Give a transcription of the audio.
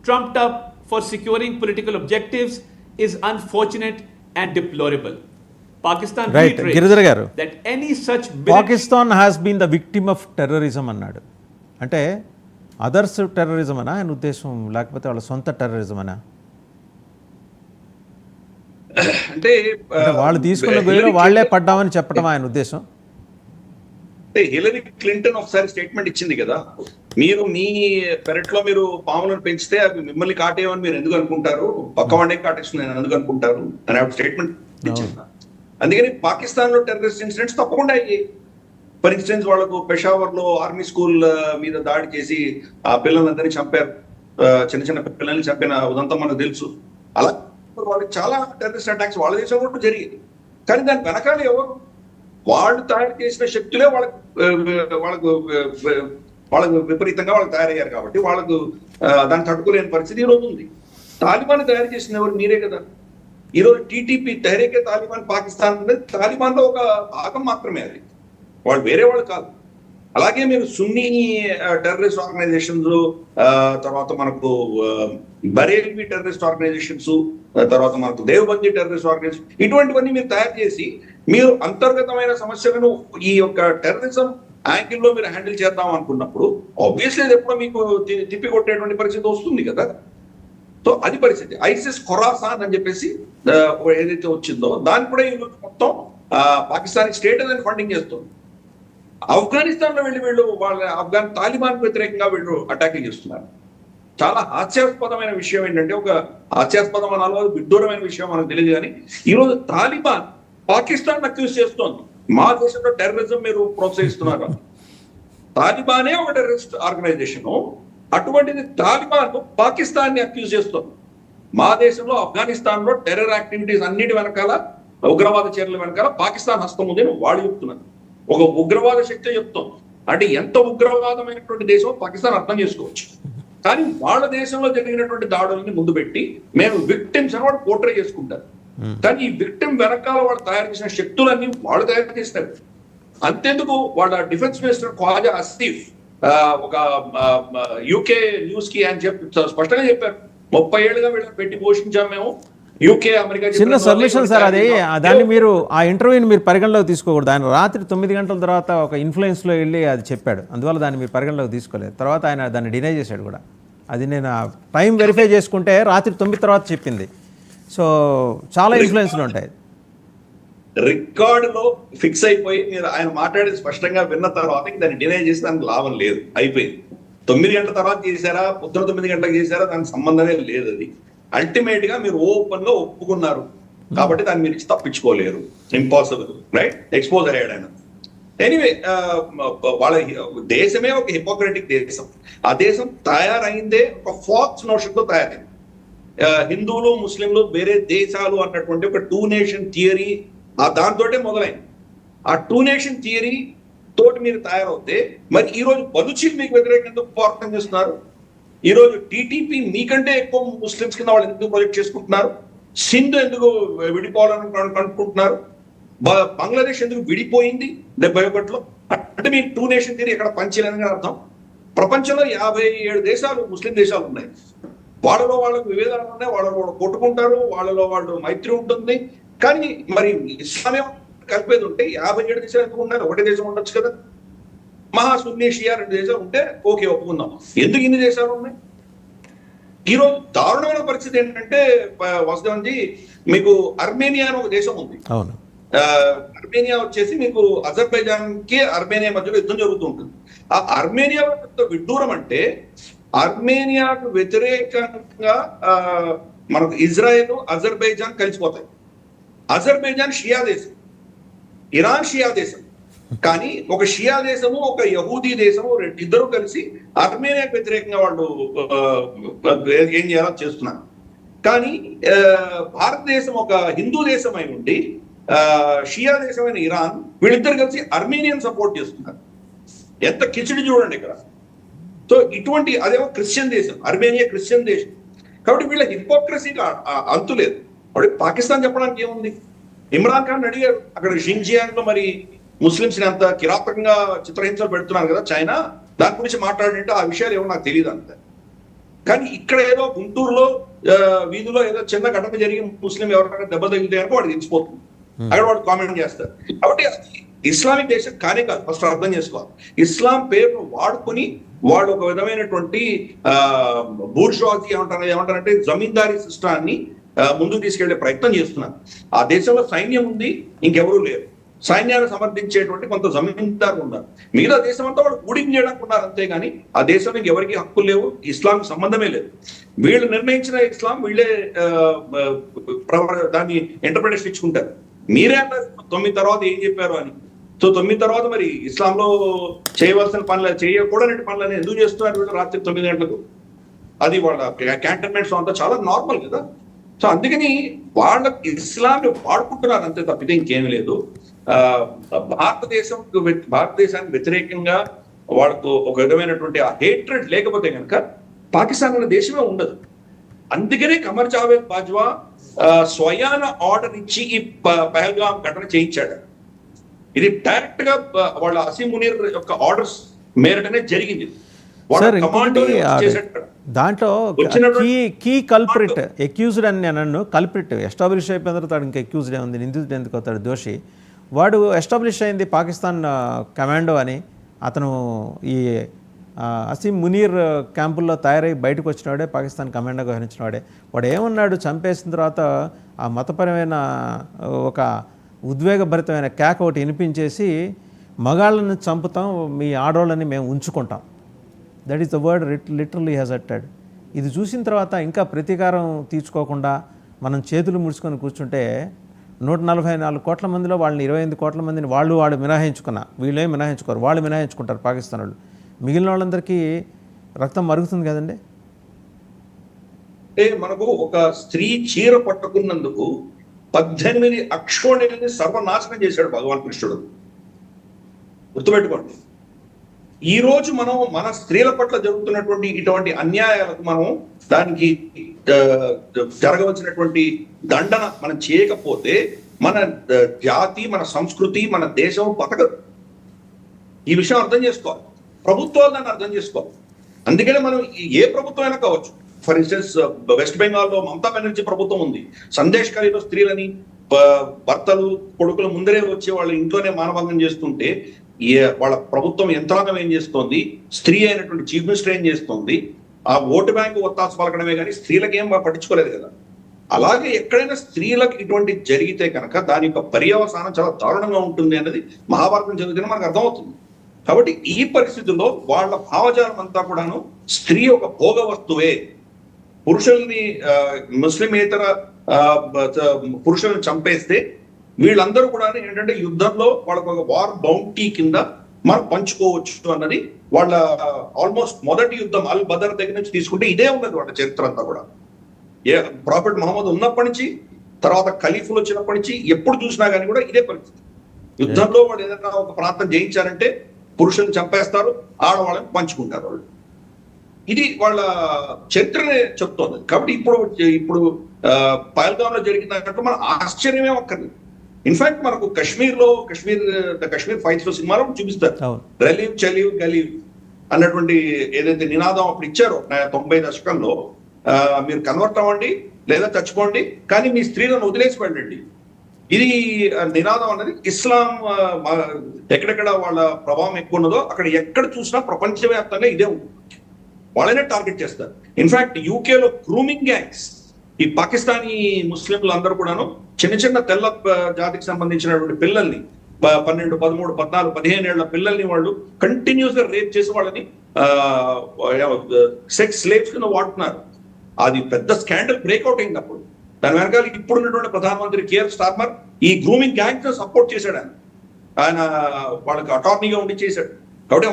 trumped up for securing political objectives is unfortunate and deplorable. Pakistan right Giridhar garu, that any such Pakistan has been the victim of terrorism అన్నాడు. అంటే others terrorism అనా ఆయన ఉద్దేశం, లేకపోతే వాళ్ళ సొంత టెర్రరిజం అనా? అంటే వాళ్ళు తీసుకున్న గొయ్యలో వాళ్లే పడ్డామని చెప్పడం ఆయన ఉద్దేశం. అంటే హిలరీ క్లింటన్ ఒకసారి స్టేట్మెంట్ ఇచ్చింది కదా, మీరు మీ పెరట్లో మీరు పాములను పెంచితే అవి మిమ్మల్ని కాటేయమని మీరు ఎందుకు అనుకుంటారు, పక్క వాడిని కాటేస్తుంది నేను ఎందుకు అనుకుంటారు అని ఆవిడ స్టేట్మెంట్ ఇచ్చింది. అందుకని పాకిస్తాన్ లో టెర్రరిస్ట్ ఇన్సిడెంట్స్ తప్పకుండా అయ్యాయి. ఫర్ ఇన్స్టెన్స్ వాళ్ళకు పెషావర్ లో ఆర్మీ స్కూల్ మీద దాడి చేసి ఆ పిల్లలందరినీ చంపారు, చిన్న చిన్న పిల్లల్ని చంపిన ఉదంతం మనకు తెలుసు. అలా వాళ్ళకి చాలా టెర్రరిస్ట్ అటాక్స్ వాళ్ళ దేశం కూడా జరిగింది. కానీ దాని వెనకాల ఎవరు, వాళ్ళు తయారు చేసిన శక్తులే వాళ్ళకు విపరీతంగా వాళ్ళు తయారయ్యారు కాబట్టి వాళ్ళకు దాన్ని తట్టుకోలేని పరిస్థితి ఈ రోజు ఉంది. తాలిబాన్ తయారు చేసిన ఎవరు మీరే కదా. ఈరోజు టీటీపీ తెహరీకే తాలిబాన్ పాకిస్తాన్ అనేది తాలిబాన్ లో ఒక భాగం మాత్రమే, అది వాళ్ళు వేరే వాళ్ళు కాదు. అలాగే మీరు సున్నీ టెర్రరిస్ట్ ఆర్గనైజేషన్స్, తర్వాత మనకు బరేల్వి టెర్రరిస్ట్ ఆర్గనైజేషన్స్, తర్వాత మనకు దేవబందీ టెర్రరిస్ట్ ఆర్గనైజేషన్, ఇటువంటివన్నీ మీరు తయారు చేసి మీరు అంతర్గతమైన సమస్యలను ఈ యొక్క టెర్రరిజం యాంగిల్లో మీరు హ్యాండిల్ చేద్దాం అనుకున్నప్పుడు ఆబ్వియస్లీ అది ఎప్పుడో మీకు తిప్పికొట్టేటువంటి పరిస్థితి వస్తుంది కదా. సో అది పరిస్థితి. ఐసిస్ ఖొరాసాన్ అని చెప్పేసి ఏదైతే వచ్చిందో దాన్ని కూడా ఈరోజు మొత్తం పాకిస్తాన్ స్టేట్ అనేది ఫండింగ్ చేస్తుంది. ఆఫ్ఘనిస్తాన్ లో వీళ్ళు వాళ్ళ తాలిబాన్ వ్యతిరేకంగా వీళ్ళు అటాకింగ్ చేస్తున్నారు. చాలా హాస్యాస్పదమైన విషయం ఏంటంటే, ఒక హాస్యాస్పదం అనాలో విడ్డూరమైన విషయం మనకు తెలియదు కానీ ఈరోజు తాలిబాన్ పాకిస్తాన్ అక్యూజ్ చేస్తోంది, మా దేశంలో టెర్రరిజం మీరు ప్రోత్సహిస్తున్నారు. తాలిబానే ఒక టెర్రరిస్ట్ ఆర్గనైజేషన్, అటువంటిది తాలిబాన్ పాకిస్తాన్ ని అక్యూజ్ చేస్తోంది. మా దేశంలో ఆఫ్ఘనిస్తాన్ లో టెర్రర్ యాక్టివిటీస్ అన్నిటి వెనకాల, ఉగ్రవాద చర్యల వెనకాల పాకిస్తాన్ హస్తం ఉంది అని వాళ్ళు చెప్తున్నారు. ఒక ఉగ్రవాద శక్తి చెప్తాం అంటే ఎంత ఉగ్రవాదమైనటువంటి దేశం పాకిస్తాన్ అర్థం చేసుకోవచ్చు. కానీ వాళ్ళ దేశంలో జరిగినటువంటి దాడుల్ని ముందు పెట్టి మేము విక్టిమ్స్ అని వాళ్ళు పోర్ట్రే చేసుకుంటారు. కానీ ఈ విక్టిమ్ వెనకాల వాళ్ళు తయారు చేసిన శక్తులన్నీ వాళ్ళు తయారు చేసినారు. అంతేందుకు వాళ్ళ డిఫెన్స్ మినిస్టర్ ఖ్వాజా ఆసిఫ్ ఒక యూకే న్యూస్ కి అని చెప్పి స్పష్టంగా చెప్పారు, 30 ఏళ్ళుగా వీళ్ళని పెట్టి పోషించాం మేము, యూకే అమెరికా. చిన్న సబ్మిషన్ సార్, అది దాన్ని మీరు ఆ ఇంటర్వ్యూని మీరు పరిగణలోకి తీసుకోకూడదు. ఆయన రాత్రి 9 గంటల తర్వాత ఒక ఇన్ఫ్లుయెన్స్లో వెళ్ళి అది చెప్పాడు, అందువల్ల దాన్ని మీరు పరిగణలోకి తీసుకోలేదు. తర్వాత ఆయన దాన్ని డినై చేశాడు కూడా. అది నేను టైం వెరిఫై చేసుకుంటే రాత్రి 9 తర్వాత చెప్పింది. సో చాలా ఇన్ఫ్లుయెన్స్లు ఉంటాయి. రికార్డులో ఫిక్స్ అయిపోయి మీరు ఆయన మాట్లాడేది స్పష్టంగా విన్న తర్వాత దాన్ని డినై చేసి దానికి లాభం లేదు, అయిపోయింది. 9 గంటల తర్వాత చేశారా, పొద్దున 9 గంటలకు చేశారా, దానికి సంబంధమే లేదు. అది అల్టిమేట్ గా మీరు ఓపెన్ గా ఒప్పుకున్నారు కాబట్టి దాన్ని మీరు తప్పించుకోలేరు, ఇంపాసిబుల్, రైట్? ఎక్స్పోజ్ అయ్యాడు ఆయన. ఎనీవే, వాళ్ళ దేశమే ఒక హిపోక్రటిక్ దేశం. ఆ దేశం తయారైందే ఒక ఫాల్స్ నోషన్ తో తయారైంది. హిందువులు ముస్లింలు వేరే దేశాలు అన్నటువంటి ఒక 2 నేషన్ థియరీ దాంతోటే మొదలైంది. ఆ 2 నేషన్ థియరీ తోటి మీరు తయారవుతే మరి ఈ రోజు బలుచీలు మీకు వ్యతిరేకంగా ఎందుకు పోరాటం చేస్తున్నారు? ఈ రోజు టీటీపీ మీకంటే ఎక్కువ ముస్లింస్ కింద వాళ్ళు ఎందుకు ప్రొజెక్ట్ చేసుకుంటున్నారు? సింధ్ ఎందుకు విడిపోవాలని అనుకుంటున్నారు? బంగ్లాదేశ్ ఎందుకు విడిపోయింది 71లో? అంటే మీ 2 నేషన్ థియరీ ఎక్కడ పనిచేయలేదని అర్థం. ప్రపంచంలో 57 దేశాలు ముస్లిం దేశాలు ఉన్నాయి. వాళ్ళలో వాళ్ళకు విభేదాలు ఉన్నాయి, వాళ్ళలో వాళ్ళు కొట్టుకుంటారు, వాళ్ళలో వాళ్ళు మైత్రి ఉంటుంది. కానీ మరి ఇస్లామియం కలిపేది ఉంటే 57 దేశాలు ఎందుకు ఉన్నారు? ఒకటే దేశం ఉండొచ్చు కదా. మహా సున్నీ షియా 2 దేశాలు ఉంటే ఓకే, ఒప్పుకుందాం. ఎందుకు ఇన్ని దేశాలు ఉన్నాయి? ఈరోజు దారుణమైన పరిస్థితి ఏంటంటే వాసుదేవన్జీ, మీకు అర్మేనియా అని ఒక దేశం ఉంది. అవును, అర్మేనియా వచ్చేసి మీకు అజర్బైజాన్ కి అర్మేనియా మధ్యలో యుద్ధం జరుగుతూ ఉంటుంది. ఆ అర్మేనియా విడ్డూరం అంటే అర్మేనియాకు వ్యతిరేకంగా మనకు ఇజ్రాయెల్ అజర్బైజాన్ కలిసిపోతాయి. అజర్బైజాన్ షియా దేశం, ఇరాన్ షియా దేశం. కానీ ఒక షియా దేశము ఒక యహూదీ దేశము ఇద్దరు కలిసి అర్మేనియాకు వ్యతిరేకంగా వాళ్ళు ఏం చేయాలో చేస్తున్నారు. కానీ భారతదేశం ఒక హిందూ దేశం అయి ఉండి షియా దేశమైన ఇరాన్ వీళ్ళిద్దరు కలిసి అర్మేనియన్ సపోర్ట్ చేస్తున్నారు. ఎంత కిచిడి చూడండి ఇక్కడ. సో ఇటువంటి, అదేమో క్రిస్టియన్ దేశం, అర్మేనియా క్రిస్టియన్ దేశం. కాబట్టి వీళ్ళ హిపోక్రసీగా అంతు లేదు. కాబట్టి పాకిస్తాన్ చెప్పడానికి ఏముంది? ఇమ్రాన్ ఖాన్ అడిగారు, అక్కడ షింజియాంగ్ లో మరి ముస్లింస్ ని అంత కిరాతకంగా చిత్రహింసలు పెడుతున్నారు కదా చైనా, దాని గురించి మాట్లాడంటే ఆ విషయాలు ఏమో నాకు తెలియదు అంతే. కానీ ఇక్కడ ఏదో గుంటూరులో వీధిలో ఏదో చిన్న ఘటన జరిగి ముస్లిం ఎవరైనా దెబ్బ తగిలితే వాడు తెలిసిపోతుంది, అక్కడ వాడు కామెంట్ చేస్తారు. కాబట్టి ఇస్లామిక్ దేశం కానే కాదు, ఫస్ట్ అర్థం చేసుకోవాలి. ఇస్లాం పేరును వాడుకొని వాళ్ళు ఒక విధమైనటువంటి బూర్జువాజీ ఏమంటారంటే జమీందారీ సిస్టాన్ని ముందుకు తీసుకెళ్లే ప్రయత్నం చేస్తున్నారు. ఆ దేశంలో సైన్యం ఉంది, ఇంకెవరూ లేరు. సైన్యాన్ని సమర్థించేటువంటి కొంత జమీందారు ఉన్నారు. మిగతా దేశం అంతా వాళ్ళు కూడింగ్ చేయడానికి ఉన్నారు అంతేగాని ఆ దేశంలో ఎవరికి హక్కులు లేవు, ఇస్లాంకి సంబంధమే లేదు. వీళ్ళు నిర్ణయించిన ఇస్లాం వీళ్ళే దాన్ని ఇంటర్ప్రిటేషన్ ఇచ్చుకుంటారు. మీరే అన్నారు 9 తర్వాత ఏం చెప్పారు అని. సో 9 తర్వాత మరి ఇస్లాంలో చేయవలసిన పనులు, చేయకూడని పనులని ఎందుకు చేస్తున్నారు వీళ్ళు రాత్రి 9 గంటలకు? అది వాళ్ళ క్యాంటన్మెంట్స్ అంతా చాలా నార్మల్ కదా. సో అందుకని వాళ్ళ ఇస్లాంని వాడుకుంటున్నారు అంతే తప్పితే ఇంకేమీ లేదు. భారతదేశానికి వ్యతిరేకంగా వాళ్ళకు ఒక విధమైనటువంటి ఆ హేట్రెడ్ లేకపోతే కనుక పాకిస్తాన్ అనే దేశమే ఉండదు. అందుకనే కమర్ జావేద్ బాజ్వా స్వయాన ఆర్డర్ ఇచ్చి ఈ పహల్గాం ఘటన చేయించాడు. ఇది డైరెక్ట్ గా వాళ్ళ అసీం మునీర్ యొక్క ఆర్డర్స్ మేరటనే జరిగింది. సార్ దాంట్లో కీ కల్ప్రిట్ ఎక్యూజ్డ్ అని నేను అన్ను, కల్ప్రిట్ ఎస్టాబ్లిష్ అయిపోయిన తర్వాత ఇంకా ఎక్యూజ్డ్ ఉంది, నిందితుడు ఎందుకు అవుతాడు దోషి. వాడు ఎస్టాబ్లిష్ అయింది పాకిస్తాన్ కమాండో అని. అతను ఈ అసీం మునీర్ క్యాంపుల్లో తయారై బయటకు వచ్చినవాడే, పాకిస్తాన్ కమాండోగా వ్యవహరించినవాడే. వాడు ఏమన్నాడు, చంపేసిన తర్వాత ఆ మతపరమైన ఒక ఉద్వేగభరితమైన కేక ఒకటి వినిపించేసి మగాళ్ళని చంపుతాం, మీ ఆడవాళ్ళని మేము ఉంచుకుంటాం. That is the word literally has added. ఇది చూసిన తర్వాత ఇంకా ప్రతీకారం తీర్చుకోకుండా మనం చేతులు ముడుచుకొని కూర్చుంటే 144 కోట్ల మందిలో వాళ్ళని 28 కోట్ల మందిని వాడు మినహాయించుకున్నా, వీళ్ళేం మినహాయించుకోరు, వాళ్ళు మినహాయించుకుంటారు పాకిస్తాన్ వాళ్ళు. మిగిలిన వాళ్ళందరికీ రక్తం మరుగుతుంది కదండి. అంటే మనకు ఒక స్త్రీ చీర పట్టుకున్నందుకు 18 అక్షోణిని సర్వనాశనం చేశాడు భగవాన్ కృష్ణుడు. గుర్తుపెట్టుకోండి. ఈ రోజు మనం మన స్త్రీల పట్ల జరుగుతున్నటువంటి ఇటువంటి అన్యాయాలకు మనం దానికి జరగవలసినటువంటి దండన మనం చేయకపోతే మన జాతి, మన సంస్కృతి, మన దేశం బతకదు. ఈ విషయం అర్థం చేసుకోవాలి. ప్రభుత్వాలు దాన్ని అర్థం చేసుకోవాలి. అందుకనే మనం ఏ ప్రభుత్వం అయినా కావచ్చు. ఫర్ ఇన్స్టెన్స్ వెస్ట్ బెంగాల్లో మమతా బెనర్జీ ప్రభుత్వం ఉంది. సందేశ్ ఖలీలో స్త్రీలని భర్తలు కొడుకులు ముందరే వచ్చి వాళ్ళ ఇంట్లోనే మానభంగం చేస్తుంటే వాళ్ళ ప్రభుత్వం యంత్రాంగం ఏం చేస్తోంది, స్త్రీ అయినటువంటి చీఫ్ మినిస్టర్ ఏం చేస్తోంది, ఆ ఓటు బ్యాంకు ఒత్తాసు పలకడమే కానీ స్త్రీలకు ఏం పట్టించుకోలేదు కదా. అలాగే ఎక్కడైనా స్త్రీలకు ఇటువంటి జరిగితే కనుక దాని యొక్క పర్యవసానం చాలా దారుణంగా ఉంటుంది అనేది మహాభారతం చదివితే మనకు అర్థమవుతుంది. కాబట్టి ఈ పరిస్థితుల్లో వాళ్ళ భావజాలం అంతా కూడాను స్త్రీ ఒక భోగ వస్తువే. పురుషుల్ని ముస్లిమేతర పురుషులను చంపేస్తే వీళ్ళందరూ కూడా ఏంటంటే యుద్ధంలో వాళ్ళకు ఒక వార్ బౌంటీ కింద మనం పంచుకోవచ్చు అన్నది వాళ్ళ ఆల్మోస్ట్ మొదటి యుద్ధం అల్ బదర్ దగ్గర నుంచి తీసుకుంటే ఇదే ఉన్నది వాళ్ళ చరిత్ర అంతా కూడా. ప్రాఫెట్ మహమ్మద్ ఉన్నప్పటి నుంచి, తర్వాత ఖలీఫులు వచ్చినప్పటి నుంచి ఎప్పుడు చూసినా కానీ కూడా ఇదే పరిస్థితి. యుద్ధంలో వాళ్ళు ఏదైనా ఒక ప్రాంతం జయించారంటే పురుషులను చంపేస్తారు, ఆడవాళ్ళని పంచుకుంటారు వాళ్ళు. ఇది వాళ్ళ చరిత్రనే చెప్తోంది. కాబట్టి ఇప్పుడు పహల్గాంలో జరిగిన దాంట్లో మన ఆశ్చర్యమే ఒక్కర్లేదు. ఇన్ఫాక్ట్ మనకు కశ్మీర్ ఫైట్స్ లో సినిమాలో చూపిస్తారు, రలీవ్ చలీవ్ గలీవ్ అన్నటువంటి ఏదైతే నినాదం అప్పుడు ఇచ్చారో 90 దశకంలో, మీరు కన్వర్ట్ అవ్వండి లేదా చచ్చిపోండి కానీ మీ స్త్రీలను వదిలేసి వెళ్ళండి. ఇది నినాదం అనేది ఇస్లాం ఎక్కడెక్కడ వాళ్ళ ప్రభావం ఎక్కువ ఉన్నదో అక్కడ ఎక్కడ చూసినా ప్రపంచవ్యాప్తంగా ఇదే ఉంటుంది. వాళ్ళనే టార్గెట్ చేస్తారు. ఇన్ఫాక్ట్ యూకేలో గ్రూమింగ్ గ్యాంగ్స్, ఈ పాకిస్తానీ ముస్లింలు అందరూ కూడాను చిన్న చిన్న తెల్ల జాతికి సంబంధించినటువంటి పిల్లల్ని 12, 13, 14, 15 ఏళ్ల పిల్లల్ని వాళ్ళు కంటిన్యూస్ గా రేప్ చేసి వాళ్ళని సెక్స్ స్లేవ్స్ కింద వాడుతున్నారు. అది పెద్ద స్కాండల్ బ్రేక్అవుట్ అయింది అప్పుడు. దాని వెనకాల ఇప్పుడున్నటువంటి ప్రధానమంత్రి కేర్ స్టార్మర్ ఈ గ్రూమింగ్ గ్యాంగ్స్ సపోర్ట్ చేశాడు. ఆయన వాళ్ళకి అటార్నీగా ఉండి చేశాడు. కాబట్టి